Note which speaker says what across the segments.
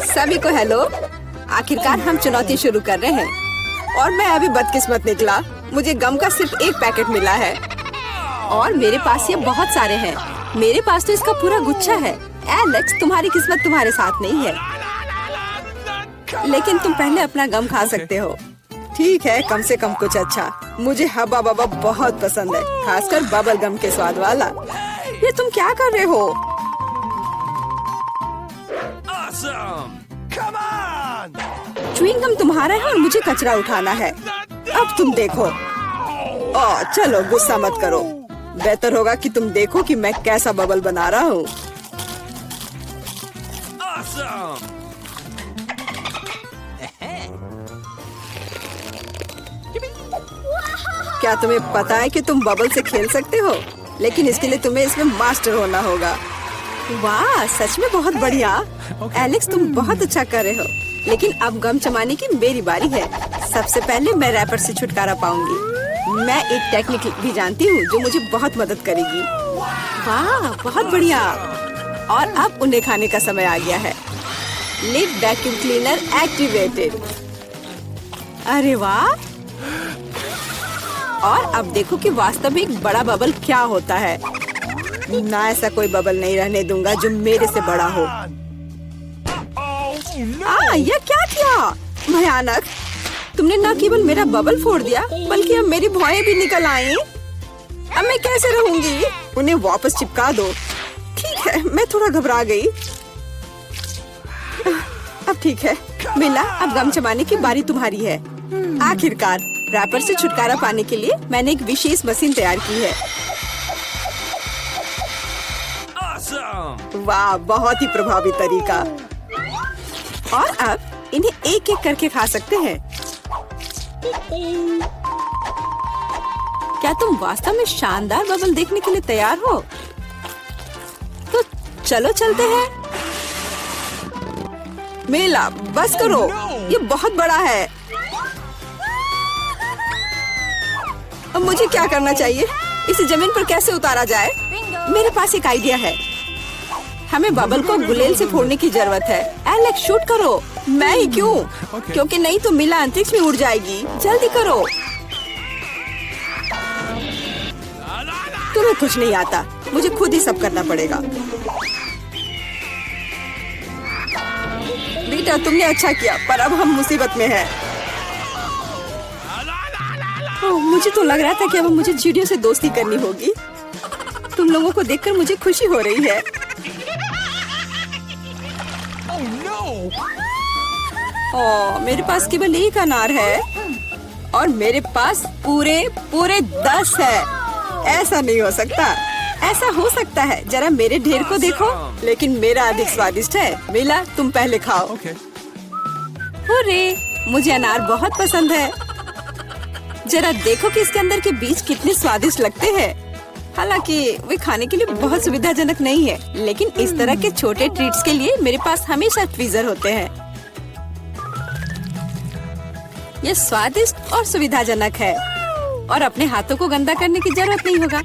Speaker 1: सभी को हेलो। आखिरकार हम चुनौती शुरू कर रहे हैं और मैं अभी बदकिस्मत निकला। मुझे गम का सिर्फ एक पैकेट मिला है और मेरे पास ये बहुत सारे हैं। मेरे पास तो इसका पूरा गुच्छा है। एलेक्स, तुम्हारी किस्मत तुम्हारे साथ नहीं है, लेकिन तुम पहले अपना गम खा सकते हो। ठीक है, कम से कम कुछ अच्छा। मुझे हब्बा बब्बा बहुत पसंद है, खासकर बबल गम के स्वाद वाला। ये तुम क्या कर रहे हो? च्युइंग गम तुम्हारा है और मुझे कचरा उठाना है। अब तुम देखो। चलो गुस्सा मत करो। बेहतर होगा कि तुम देखो कि मैं कैसा बबल बना रहा हूँ। क्या तुम्हें पता है कि तुम बबल से खेल सकते हो? लेकिन इसके लिए तुम्हें इसमें मास्टर होना होगा। वाह, सच में बहुत बढ़िया। एलेक्स, तुम बहुत अच्छा कर रहे हो। लेकिन अब गम चबाने की मेरी बारी है। सबसे पहले मैं रैपर से छुटकारा पाऊंगी। मैं एक टेक्निक भी जानती हूँ जो मुझे बहुत मदद करेगी। वाह, बहुत बढ़िया। और अब उन्हें खाने का समय आ गया है। Lid vacuum cleaner activated. अरे वाह। और अब देखो कि वास्तव में एक बड़ा बबल क्या होता है। ना, ऐसा कोई बबल नहीं रहने दूंगा जो मेरे से बड़ा हो। यह क्या किया? भयानक। तुमने न केवल मेरा बबल फोड़ दिया, बल्कि अब मेरी भौएं भी निकल आई। अब मैं कैसे रहूंगी? उन्हें वापस चिपका दो। ठीक है, मैं थोड़ा घबरा गई। अब ठीक है मिला, अब गम चबाने की बारी तुम्हारी है। आखिरकार रैपर से छुटकारा पाने के लिए मैंने एक विशेष मशीन तैयार की है। वाह, बहुत ही प्रभावी तरीका। और अब इन्हें एक एक करके खा सकते हैं। क्या तुम वास्तव में शानदार बबल देखने के लिए तैयार हो? तो चलो चलते हैं। मेला, बस करो, ये बहुत बड़ा है। अब मुझे क्या करना चाहिए? इसे जमीन पर कैसे उतारा जाए? मेरे पास एक आइडिया है। हमें बबल को गुलेल से फोड़ने की जरूरत है। एलेक्स, शूट करो। मैं ही क्यों? क्योंकि नहीं तो मिला अंतरिक्ष में उड़ जाएगी। जल्दी करो। तुम्हें कुछ नहीं आता, मुझे खुद ही सब करना पड़ेगा। बेटा, तुमने अच्छा किया, पर अब हम मुसीबत में हैं। मुझे तो लग रहा था कि अब मुझे चिड़ियों से दोस्ती करनी होगी। तुम लोगों को देखकर मुझे खुशी हो रही है। मेरे पास केवल एक अनार है और मेरे पास पूरे 10 है। ऐसा नहीं हो सकता। ऐसा हो सकता है, जरा मेरे ढेर को देखो। लेकिन मेरा अधिक स्वादिष्ट है। मिला, तुम पहले खाओ। अरे, मुझे अनार बहुत पसंद है। जरा देखो कि इसके अंदर के बीज कितने स्वादिष्ट लगते हैं। हालांकि वे खाने के लिए बहुत सुविधाजनक नहीं है, लेकिन इस तरह के छोटे ट्रीट्स के लिए मेरे पास हमेशा ट्वीजर होते हैं। ये स्वादिष्ट और सुविधाजनक है और अपने हाथों को गंदा करने की जरूरत नहीं होगा।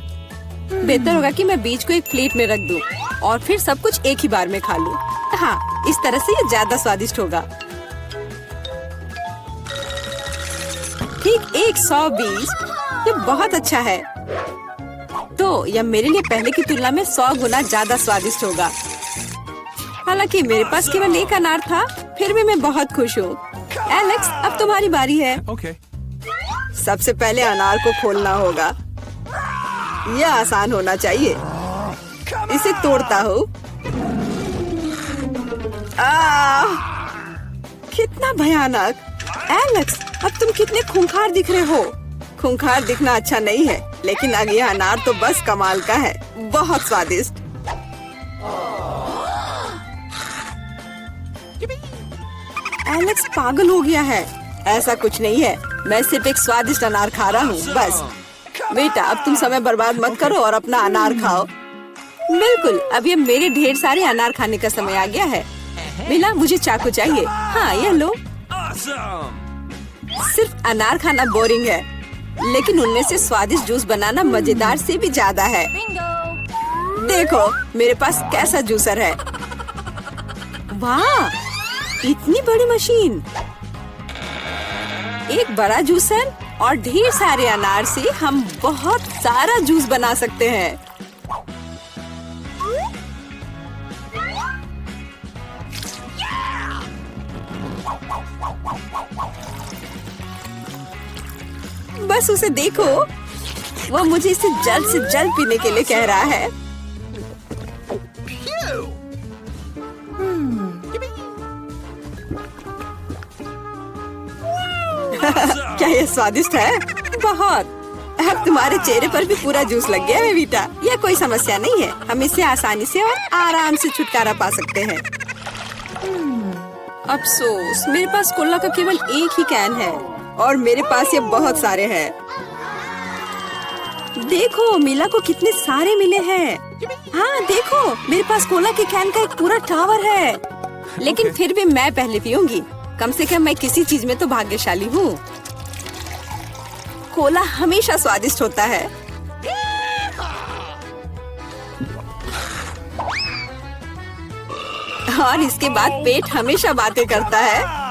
Speaker 1: बेहतर होगा कि मैं बीज को एक प्लेट में रख दूं और फिर सब कुछ एक ही बार में खा लूं। हाँ, इस तरह से ये ज्यादा स्वादिष्ट होगा। ठीक 120। ये बहुत अच्छा है। तो यह मेरे लिए पहले की तुलना में 100 गुना ज्यादा स्वादिष्ट होगा। हालांकि मेरे पास केवल एक अनार था, फिर भी मैं बहुत खुश हूँ। एलेक्स, अब तुम्हारी बारी है। सबसे पहले अनार को खोलना होगा। यह आसान होना चाहिए। इसे तोड़ता हूँ। कितना भयानक। एलेक्स, अब तुम कितने खूंखार दिख रहे हो। खूंखार दिखना अच्छा नहीं है, लेकिन अब यह अनार तो बस कमाल का है। बहुत स्वादिष्ट। एलेक्स पागल हो गया है। ऐसा कुछ नहीं है, मैं सिर्फ एक स्वादिष्ट अनार खा रहा हूँ, बस। बेटा, अब तुम समय बर्बाद मत करो और अपना अनार खाओ। बिल्कुल, अब ये मेरे ढेर सारे अनार खाने का समय आ गया है। मिला, मुझे चाकू चाहिए। हाँ, ये लो। सिर्फ अनार खाना बोरिंग है, लेकिन उनमें से स्वादिष्ट जूस बनाना मजेदार से भी ज्यादा है। देखो मेरे पास कैसा जूसर है। वाह, इतनी बड़ी मशीन, एक बड़ा जूसर और ढेर सारे अनार से हम बहुत सारा जूस बना सकते हैं। बस उसे देखो, वो मुझे इसे जल्द से जल्द पीने के लिए कह रहा है। क्या ये स्वादिष्ट है? बहुत। अब तुम्हारे चेहरे पर भी पूरा जूस लग गया है बेटा। यह कोई समस्या नहीं है, हम इससे आसानी से और आराम से छुटकारा पा सकते हैं। अफसोस, मेरे पास कोला का केवल एक ही कैन है और मेरे पास ये बहुत सारे हैं। देखो मीला को कितने सारे मिले हैं। हाँ देखो, मेरे पास कोला के कैन का एक पूरा टावर है। लेकिन फिर भी मैं पहले पीऊंगी। कम से कम मैं किसी चीज में तो भाग्यशाली हूँ। कोला हमेशा स्वादिष्ट होता है। और इसके बाद पेट हमेशा बातें करता है।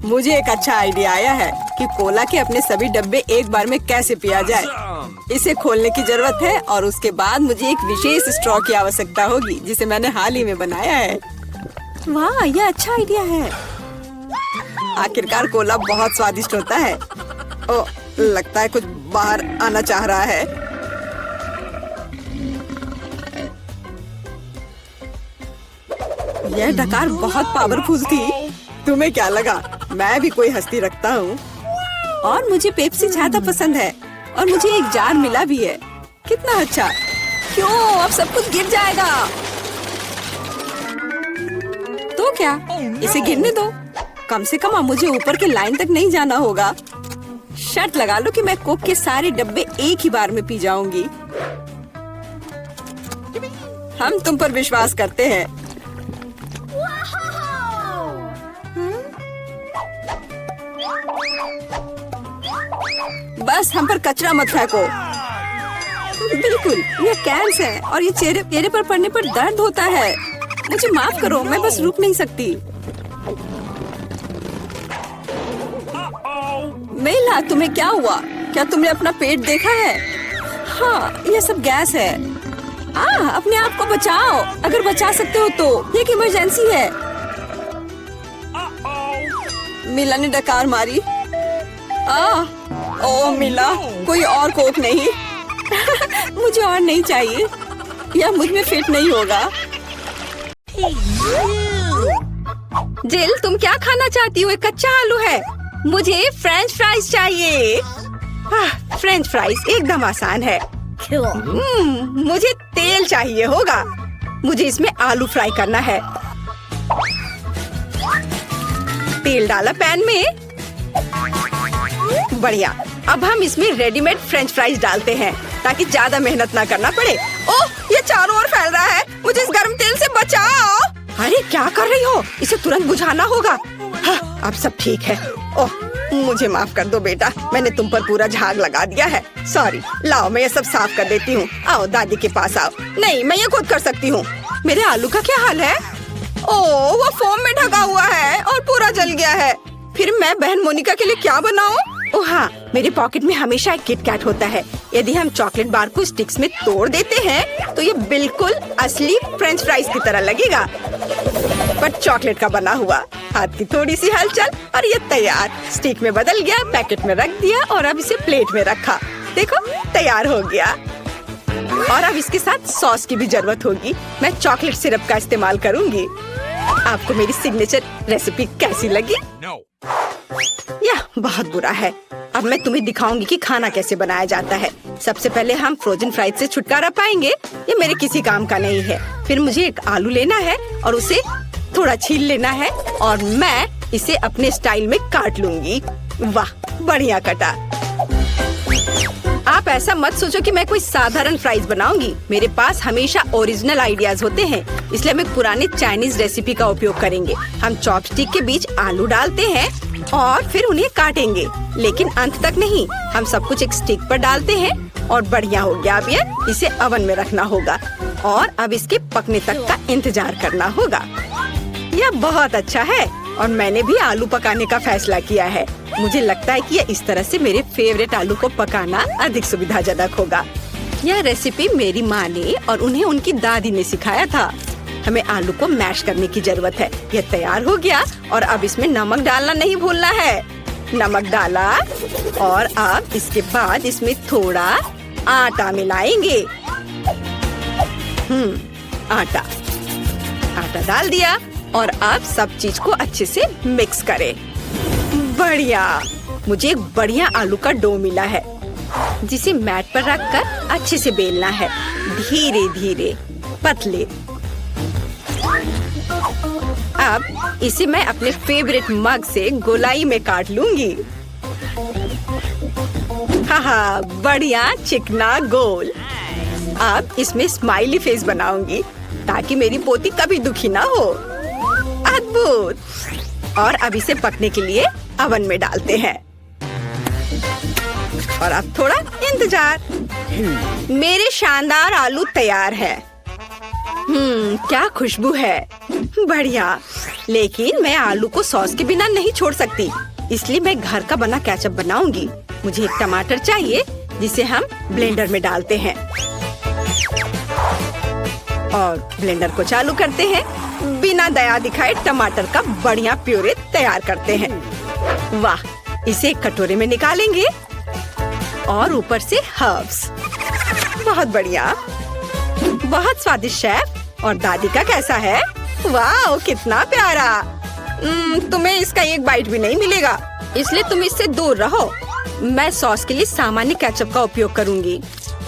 Speaker 1: मुझे एक अच्छा आइडिया आया है कि कोला के अपने सभी डब्बे एक बार में कैसे पिया जाए। इसे खोलने की जरूरत है और उसके बाद मुझे एक विशेष स्ट्रॉ की आवश्यकता होगी जिसे मैंने हाल ही में बनाया है। वाह, यह अच्छा आइडिया है। आखिरकार कोला बहुत स्वादिष्ट होता है। ओ, लगता है कुछ बाहर आना चाह रहा है। यह डकार बहुत पावरफुल थी। तुम्हें क्या लगा मैं भी कोई हस्ती रखता हूँ? और मुझे पेप्सी ज्यादा पसंद है और मुझे एक जार मिला भी है। कितना अच्छा। क्यों, अब सब कुछ गिर जाएगा। तो क्या, इसे गिरने दो। कम से कम अब मुझे ऊपर के लाइन तक नहीं जाना होगा। शर्त लगा लो कि मैं कोक के सारे डब्बे एक ही बार में पी जाऊंगी। हम तुम पर विश्वास करते हैं। बस हम पर कचरा मत फेंको। बिल्कुल, ये कैंस है और ये चेहरे पर पड़ने पर दर्द होता है। मुझे माफ करो, मैं बस रुक नहीं सकती। मेला, तुम्हें क्या हुआ? क्या तुमने अपना पेट देखा है? हाँ, ये सब गैस है। अपने आप को बचाओ, अगर बचा सकते हो तो। ये एक इमरजेंसी है। मिला ने डकार मारी। ओ मिला, कोई और कोक नहीं? मुझे और नहीं चाहिए, यह मुझ में फिट नहीं होगा। जिल, तुम क्या खाना चाहती हो? एक कच्चा आलू है। मुझे फ्रेंच फ्राइज चाहिए। फ्रेंच फ्राइज एकदम आसान है। मुझे तेल चाहिए होगा। मुझे इसमें आलू फ्राई करना है। तेल डाला पैन में। बढ़िया। अब हम इसमें रेडीमेड फ्रेंच फ्राइज डालते हैं ताकि ज्यादा मेहनत ना करना पड़े। ओह, ये चारों ओर फैल रहा है। मुझे इस गर्म तेल से बचाओ। अरे क्या कर रही हो? इसे तुरंत बुझाना होगा। हाँ, अब सब ठीक है। ओह, मुझे माफ कर दो बेटा, मैंने तुम पर पूरा झाग लगा दिया है। सॉरी। लाओ, मैं ये सब साफ कर देती हूँ। आओ दादी के पास आओ। नहीं, मैं ये खुद कर सकती हूँ। मेरे आलू का क्या हाल है? ओह, वो फोम में ढका हुआ है और पूरा जल गया है। फिर मैं बहन मोनिका के लिए क्या बनाऊं? ओह हाँ, मेरे पॉकेट में हमेशा एक किट कैट होता है। यदि हम चॉकलेट बार को स्टिक्स में तोड़ देते हैं तो ये बिल्कुल असली फ्रेंच फ्राइज की तरह लगेगा, बट चॉकलेट का बना हुआ। हाथ की थोड़ी सी हलचल और ये तैयार। स्टिक में बदल गया, पैकेट में रख दिया और अब इसे प्लेट में रखा। देखो, तैयार हो गया। और अब इसके साथ सॉस की भी जरूरत होगी। मैं चॉकलेट सिरप का इस्तेमाल करूंगी। आपको मेरी सिग्नेचर रेसिपी कैसी लगी? यह बहुत बुरा है। अब मैं तुम्हें दिखाऊंगी कि खाना कैसे बनाया जाता है। सबसे पहले हम फ्रोजन फ्राइज से छुटकारा पाएंगे। ये मेरे किसी काम का नहीं है। फिर मुझे एक आलू लेना है और उसे थोड़ा छील लेना है और मैं इसे अपने स्टाइल में काट लूंगी। वाह, बढ़िया कटा। आप ऐसा मत सोचो कि मैं कोई साधारण फ्राइज बनाऊंगी। मेरे पास हमेशा ओरिजिनल आइडियाज होते हैं, इसलिए हम एक पुराने चाइनीज रेसिपी का उपयोग करेंगे। हम चॉपस्टिक के बीच आलू डालते हैं और फिर उन्हें काटेंगे, लेकिन अंत तक नहीं। हम सब कुछ एक स्टिक पर डालते हैं और बढ़िया हो गया। अब ये इसे ओवन में रखना होगा और अब इसके पकने तक का इंतजार करना होगा। यह बहुत अच्छा है। और मैंने भी आलू पकाने का फैसला किया है। मुझे लगता है कि इस तरह से मेरे फेवरेट आलू को पकाना अधिक सुविधाजनक होगा। यह रेसिपी मेरी माँ ने और उन्हें उनकी दादी ने सिखाया था। हमें आलू को मैश करने की जरूरत है। यह तैयार हो गया और अब इसमें नमक डालना नहीं भूलना है। नमक डाला और अब इसके बाद इसमें थोड़ा आटा मिलाएंगे। आटा डाल दिया और अब सब चीज को अच्छे से मिक्स करें। बढ़िया, मुझे एक बढ़िया आलू का डो मिला है जिसे मैट पर रखकर अच्छे से बेलना है। धीरे धीरे पतले। अब इसे मैं अपने फेवरेट मग से गोलाई में काट लूंगी। हाँ, बढ़िया चिकना गोल। अब इसमें स्माइली फेस बनाऊंगी ताकि मेरी पोती कभी दुखी ना हो। अद्भुत। और अब इसे पकने के लिए ओवन में डालते हैं और अब थोड़ा इंतजार। मेरे शानदार आलू तैयार है। क्या खुशबू है। बढ़िया, लेकिन मैं आलू को सॉस के बिना नहीं छोड़ सकती, इसलिए मैं घर का बना केचप बनाऊंगी। मुझे एक टमाटर चाहिए जिसे हम ब्लेंडर में डालते हैं और ब्लेंडर को चालू करते हैं। बिना दया दिखाए टमाटर का बढ़िया प्यूरे तैयार करते हैं। वाह, इसे एक कटोरे में निकालेंगे और ऊपर से हर्ब्स। बहुत बढ़िया, बहुत स्वादिष्ट शेफ। और दादी का कैसा है? वाह, कितना प्यारा। तुम्हें इसका एक बाइट भी नहीं मिलेगा, इसलिए तुम इससे दूर रहो। मैं सॉस के लिए सामान्य केचप का उपयोग करूंगी।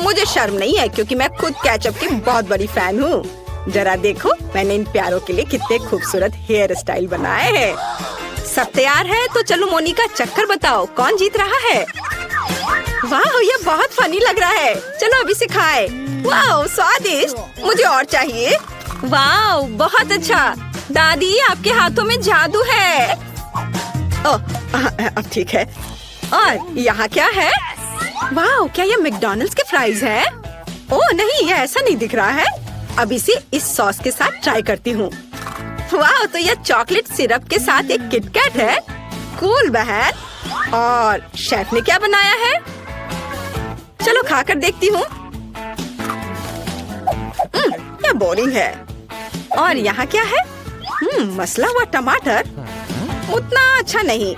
Speaker 1: मुझे शर्म नहीं है क्योंकि मैं खुद केचप की बहुत बड़ी फैन हूँ। जरा देखो, मैंने इन प्यारों के लिए कितने खूबसूरत हेयर स्टाइल बनाए हैं। सब तैयार है तो चलो मोनिका, चक्कर बताओ कौन जीत रहा है। वाह, ये बहुत फनी लग रहा है। चलो अभी से खाए। वाह, स्वादिष्ट। मुझे और चाहिए। वाह, बहुत अच्छा। दादी, आपके हाथों में जादू है। अब ठीक है। और यहाँ क्या है? वाह, क्या ये मैकडॉनल्ड्स के फ्राइज है? ओह नहीं, ये ऐसा नहीं दिख रहा है। अब इसे इस सॉस के साथ ट्राई करती हूँ। वाह, तो यह चॉकलेट सिरप के साथ एक किटकैट है। कूल बहन। और शेफ ने क्या बनाया है? चलो खाकर देखती हूँ। यह बोरिंग है। और यहाँ क्या है? मसला हुआ टमाटर। उतना अच्छा नहीं।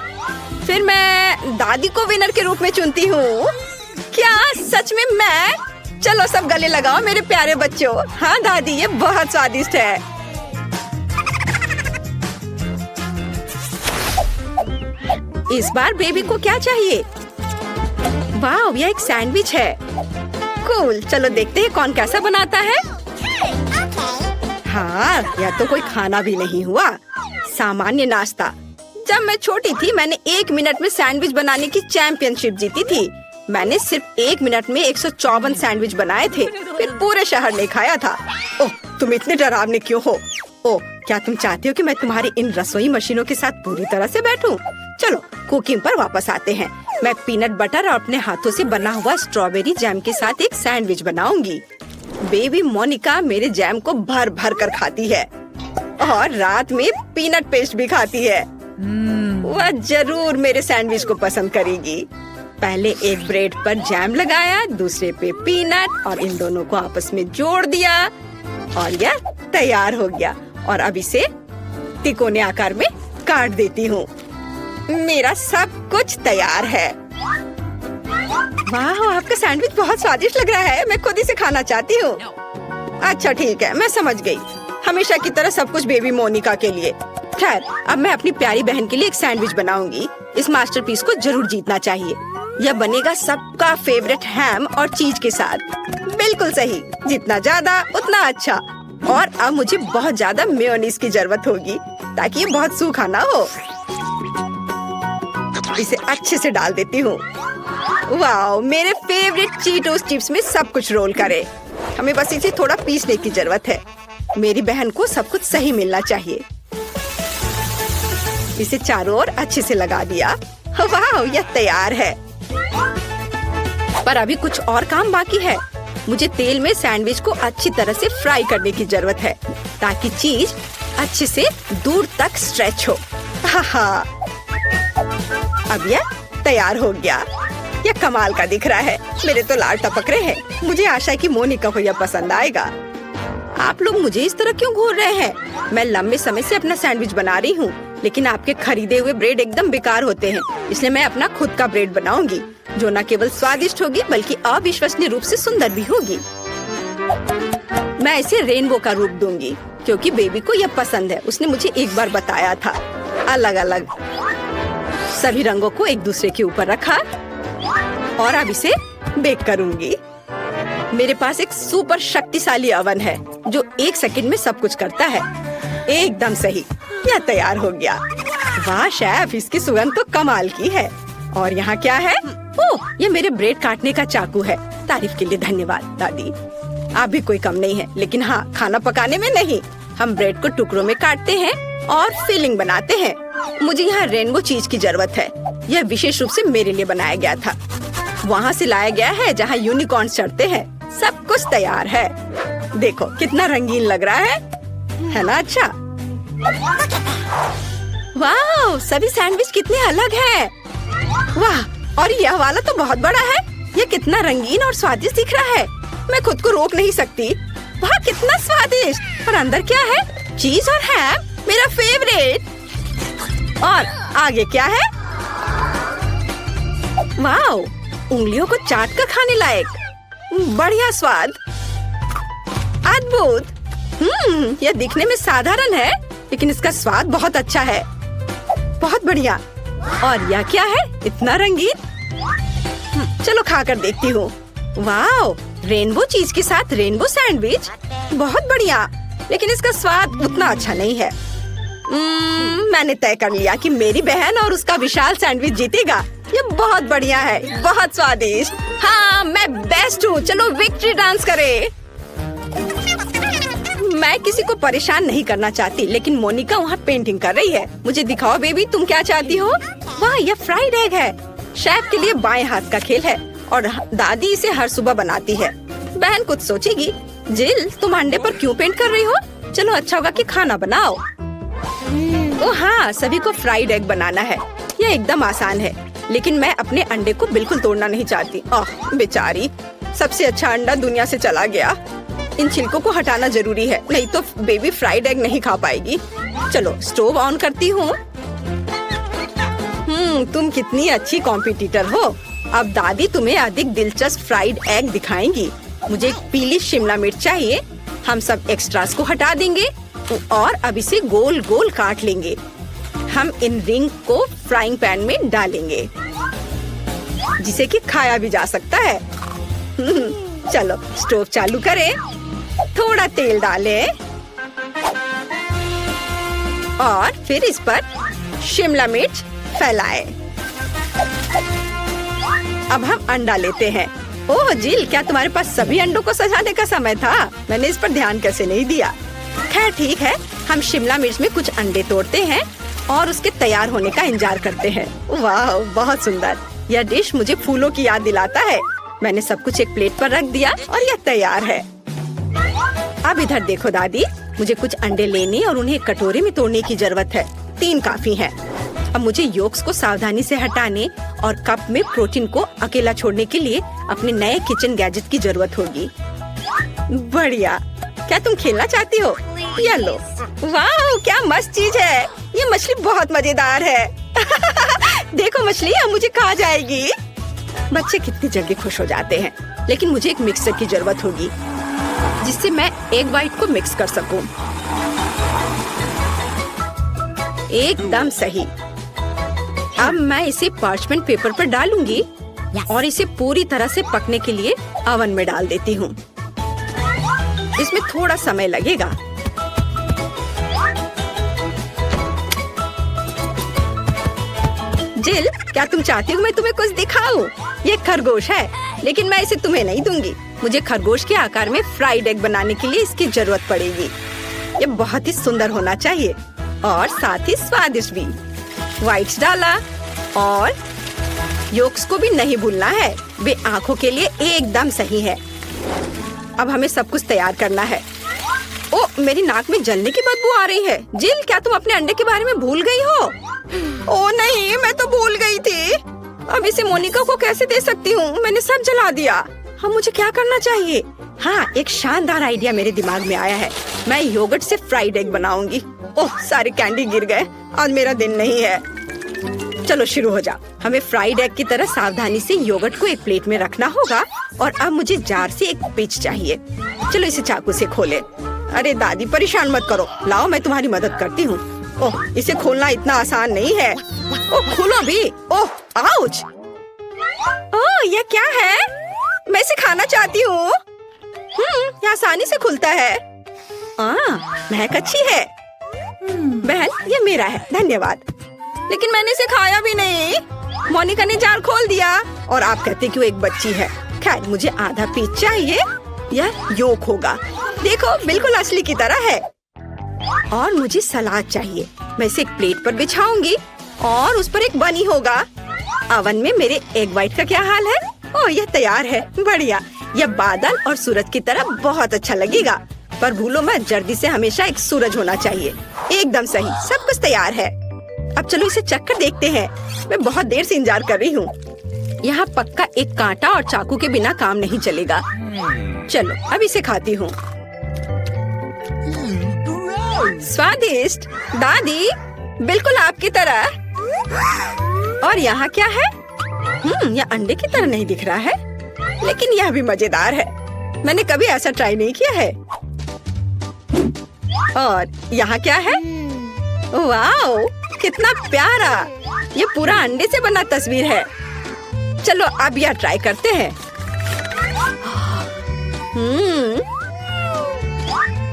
Speaker 1: फिर मैं दादी को विनर के रूप में चुनती हूँ। क्या सच में मैं? चलो सब गले लगाओ मेरे प्यारे बच्चों। हाँ दादी, ये बहुत स्वादिष्ट है। इस बार बेबी को क्या चाहिए? वाह, यह एक सैंडविच है। कूल, चलो देखते हैं कौन कैसा बनाता है। हाँ, यह तो कोई खाना भी नहीं हुआ, सामान्य नाश्ता। जब मैं छोटी थी मैंने 1 मिनट में सैंडविच बनाने की चैंपियनशिप जीती थी। मैंने सिर्फ 1 मिनट में 154 सैंडविच बनाए थे, फिर पूरे शहर ने खाया था। ओह, तुम इतने डरावने क्यों हो? ओह, क्या तुम चाहते हो कि मैं तुम्हारी इन रसोई मशीनों के साथ पूरी तरह से बैठूं? चलो कुकिंग पर वापस आते हैं। मैं पीनट बटर और अपने हाथों से बना हुआ स्ट्रॉबेरी जैम के साथ एक सैंडविच बनाऊंगी। बेबी मोनिका मेरे जैम को भर भर कर खाती है और रात में पीनट पेस्ट भी खाती है। वह जरूर मेरे सैंडविच को पसंद करेगी। पहले एक ब्रेड पर जैम लगाया, दूसरे पे पीनट और इन दोनों को आपस में जोड़ दिया और यह तैयार हो गया। और अब इसे तिकोने आकार में काट देती हूँ। मेरा सब कुछ तैयार है। वाह, आपका सैंडविच बहुत स्वादिष्ट लग रहा है। मैं खुद इसे खाना चाहती हूँ। अच्छा ठीक है, मैं समझ गई। हमेशा की तरह सब कुछ बेबी मोनिका के लिए। खैर, अब मैं अपनी प्यारी बहन के लिए एक सैंडविच बनाऊंगी। इस मास्टरपीस को जरूर जीतना चाहिए। यह बनेगा सबका फेवरेट हैम और चीज के साथ। बिल्कुल सही, जितना ज्यादा उतना अच्छा। और अब मुझे बहुत ज्यादा मेयोनीज की जरूरत होगी ताकि ये बहुत सूखा ना हो। इसे अच्छे से डाल देती हूँ। वाह, मेरे फेवरेट चीटोस चिप्स में सब कुछ रोल करे। हमें बस इसे थोड़ा पीसने की जरूरत है। मेरी बहन को सब कुछ सही मिलना चाहिए। इसे चारों ओर अच्छे से लगा दिया। वाह, यह तैयार है। पर अभी कुछ और काम बाकी है। मुझे तेल में सैंडविच को अच्छी तरह से फ्राई करने की जरूरत है ताकि चीज अच्छे से दूर तक स्ट्रेच हो। हाँ, अब यह तैयार हो गया। यह कमाल का दिख रहा है। मेरे तो लाल टपक रहे हैं। मुझे आशा है कि मोनिका को यह पसंद आएगा। आप लोग मुझे इस तरह क्यों घूर रहे हैं? मैं लंबे समय से अपना सैंडविच बना रही हूँ, लेकिन आपके खरीदे हुए ब्रेड एकदम बेकार होते हैं। इसलिए मैं अपना खुद का ब्रेड बनाऊंगी, जो न केवल स्वादिष्ट होगी बल्कि अविश्वसनीय रूप से सुंदर भी होगी। मैं इसे रेनबो का रूप दूंगी, क्योंकि बेबी को यह पसंद है। उसने मुझे एक बार बताया था। अलग अलग सभी रंगों को एक दूसरे के ऊपर रखा और अब इसे बेक करूंगी। मेरे पास एक सुपर शक्तिशाली ओवन है, जो 1 सेकंड में सब कुछ करता है। एकदम सही, यह तैयार हो गया। वाह शेफ, इसकी सुगंध तो कमाल की है। और यहाँ क्या है? ओह, ये मेरे ब्रेड काटने का चाकू है। तारीफ के लिए धन्यवाद दादी। आप भी कोई कम नहीं है, लेकिन हाँ, खाना पकाने में नहीं। हम ब्रेड को टुकड़ों में काटते हैं और फिलिंग बनाते हैं। मुझे यहाँ रेनबो चीज की जरूरत है। यह विशेष रूप से मेरे लिए बनाया गया था। वहाँ से लाया गया है जहाँ यूनिकॉर्न चढ़ते हैं। सब कुछ तैयार है। देखो कितना रंगीन लग रहा है ना? अच्छा, वाह, सभी सैंडविच कितने अलग हैं। वाह, और यह वाला तो बहुत बड़ा है। यह कितना रंगीन और स्वादिष्ट दिख रहा है। मैं खुद को रोक नहीं सकती। वाह, कितना स्वादिष्ट। और अंदर क्या है? चीज और हैम, मेरा फेवरेट। और आगे क्या है? वाह, उंगलियों को चाट कर खाने लायक। बढ़िया स्वाद, अद्भुत। यह दिखने में साधारण है, लेकिन इसका स्वाद बहुत अच्छा है। बहुत बढ़िया। और यह क्या है? इतना रंगीन। चलो खाकर देखती हूँ। वाह, रेनबो चीज के साथ रेनबो सैंडविच, बहुत बढ़िया। लेकिन इसका स्वाद उतना अच्छा नहीं है। मैंने तय कर लिया कि मेरी बहन और उसका विशाल सैंडविच जीतेगा। ये बहुत बढ़िया है, बहुत स्वादिष्ट। हाँ, मैं बेस्ट हूँ। चलो विक्ट्री डांस करें। मैं किसी को परेशान नहीं करना चाहती, लेकिन मोनिका वहाँ पेंटिंग कर रही है। मुझे दिखाओ बेबी, तुम क्या चाहती हो? वाह, यह फ्राइड एग है। शेफ के लिए बाएं हाथ का खेल है और दादी इसे हर सुबह बनाती है। बहन कुछ सोचेगी। जिल, तुम अंडे पर क्यों पेंट कर रही हो? चलो अच्छा होगा कि खाना बनाओ। ओह हाँ, सभी को फ्राइड एग बनाना है। यह एकदम आसान है, लेकिन मैं अपने अंडे को बिल्कुल तोड़ना नहीं चाहती। ओह बेचारी, सबसे अच्छा अंडा दुनिया से चला गया। इन छिलकों को हटाना जरूरी है, नहीं तो बेबी फ्राइड एग नहीं खा पाएगी। चलो स्टोव ऑन करती हूँ। तुम कितनी अच्छी कॉम्पिटिटर हो। अब दादी तुम्हें अधिक दिलचस्प फ्राइड एग दिखाएंगी। मुझे एक पीली शिमला मिर्च चाहिए। हम सब एक्स्ट्रास को हटा देंगे और अब इसे गोल गोल काट लेंगे। हम इन रिंग को फ्राइंग पैन में डालेंगे, जिसे कि खाया भी जा सकता है। चलो स्टोव चालू करें, थोड़ा तेल डालें और फिर इस पर शिमला मिर्च फैलाएं। अब हम अंडा लेते हैं। ओह जिल, क्या तुम्हारे पास सभी अंडों को सजाने का समय था? मैंने इस पर ध्यान कैसे नहीं दिया। खैर ठीक है, हम शिमला मिर्च में कुछ अंडे तोड़ते हैं और उसके तैयार होने का इंतजार करते हैं। वाह, बहुत सुंदर। यह डिश मुझे फूलों की याद दिलाता है। मैंने सब कुछ एक प्लेट पर रख दिया और यह तैयार है। अब इधर देखो दादी, मुझे कुछ अंडे लेने और उन्हें कटोरे में तोड़ने की जरूरत है। 3 काफी हैं। अब मुझे योक्स को सावधानी से हटाने और कप में प्रोटीन को अकेला छोड़ने के लिए अपने नए किचन गैजेट की जरूरत होगी। बढ़िया, क्या तुम खेलना चाहती हो? ये लो। वाह, क्या मस्त चीज है। ये मछली बहुत मजेदार है। देखो मछली अब मुझे खा जाएगी। बच्चे कितनी जल्दी खुश हो जाते हैं। लेकिन मुझे एक मिक्सर की जरूरत होगी, जिससे मैं एग व्हाइट को मिक्स कर सकूं। एकदम सही। अब मैं इसे पार्चमेंट पेपर पर डालूंगी और इसे पूरी तरह से पकने के लिए ओवन में डाल देती हूँ। इसमें थोड़ा समय लगेगा। जिल, क्या तुम चाहती हो मैं तुम्हें कुछ दिखाऊं? ये खरगोश है, लेकिन मैं इसे तुम्हें नहीं दूंगी। मुझे खरगोश के आकार में फ्राइड एग बनाने के लिए इसकी जरूरत पड़ेगी। ये बहुत ही सुंदर होना चाहिए और साथ ही स्वादिष्ट भी। व्हाइट्स डाला और योक्स को भी नहीं भूलना है। वे आँखों के लिए एकदम सही है। अब हमें सब कुछ तैयार करना है। ओ, मेरी नाक में जलने की बदबू आ रही है। जिल, क्या तुम अपने अंडे के बारे में भूल गई हो? ओ नहीं, मैं तो भूल गई थी। अब इसे मोनिका को कैसे दे सकती हूँ? मैंने सब जला दिया। हाँ, मुझे क्या करना चाहिए? हाँ, एक शानदार आइडिया मेरे दिमाग में आया है। मैं योगर्ट से फ्राइड एग बनाऊंगी। ओह, सारे कैंडी गिर गए। आज मेरा दिन नहीं है। चलो शुरू हो जाओ। हमें फ्राइड एग की तरह सावधानी से योगर्ट को एक प्लेट में रखना होगा। और अब मुझे जार से एक पिच चाहिए। चलो इसे चाकू से खोले। अरे दादी, परेशान मत करो। लाओ, मैं तुम्हारी मदद करती हूँ। ओह, इसे खोलना इतना आसान नहीं है। ओह, खोलो भी। ओह, आउच। ओह, यह क्या है? मैं इसे खाना चाहती हूँ। यह आसानी से खुलता है। महक अच्छी है। बहन, ये मेरा है, धन्यवाद। लेकिन मैंने इसे खाया भी नहीं। मोनिका ने जार खोल दिया और आप कहते कि वो एक बच्ची है। खैर, मुझे आधा पीस चाहिए। यह योक होगा। देखो, बिल्कुल असली की तरह है। और मुझे सलाद चाहिए। मैं इसे एक प्लेट पर बिछाऊंगी और उस पर एक बनी होगा। अवन में मेरे एग व्हाइट का क्या हाल है? ओह, यह तैयार है। बढ़िया। यह बादल और सूरज की तरह बहुत अच्छा लगेगा। पर भूलो मत, जर्दी से हमेशा एक सूरज होना चाहिए। एकदम सही, सब कुछ तैयार है। अब चलो इसे चख कर देखते हैं। मैं बहुत देर से इंतजार कर रही हूँ। यहाँ पक्का एक कांटा और चाकू के बिना काम नहीं चलेगा। चलो अब इसे खाती हूँ। स्वादिष्ट दादी, बिल्कुल आपकी तरह। और यहाँ क्या है? यह अंडे की तरह नहीं दिख रहा है, लेकिन यह भी मजेदार है। मैंने कभी ऐसा ट्राई नहीं किया है। और यहाँ क्या है? वाओ, कितना प्यारा। ये पूरा अंडे से बना तस्वीर है। चलो अब यह ट्राई करते हैं।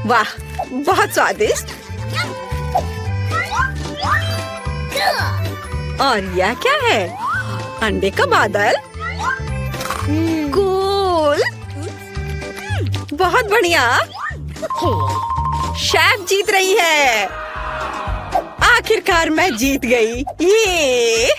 Speaker 1: वाह, बहुत स्वादिष्ट। और यह क्या है? अंडे का बादल। कूल, बहुत बढ़िया। शेफ जीत रही है। आखिरकार मैं जीत गई। ये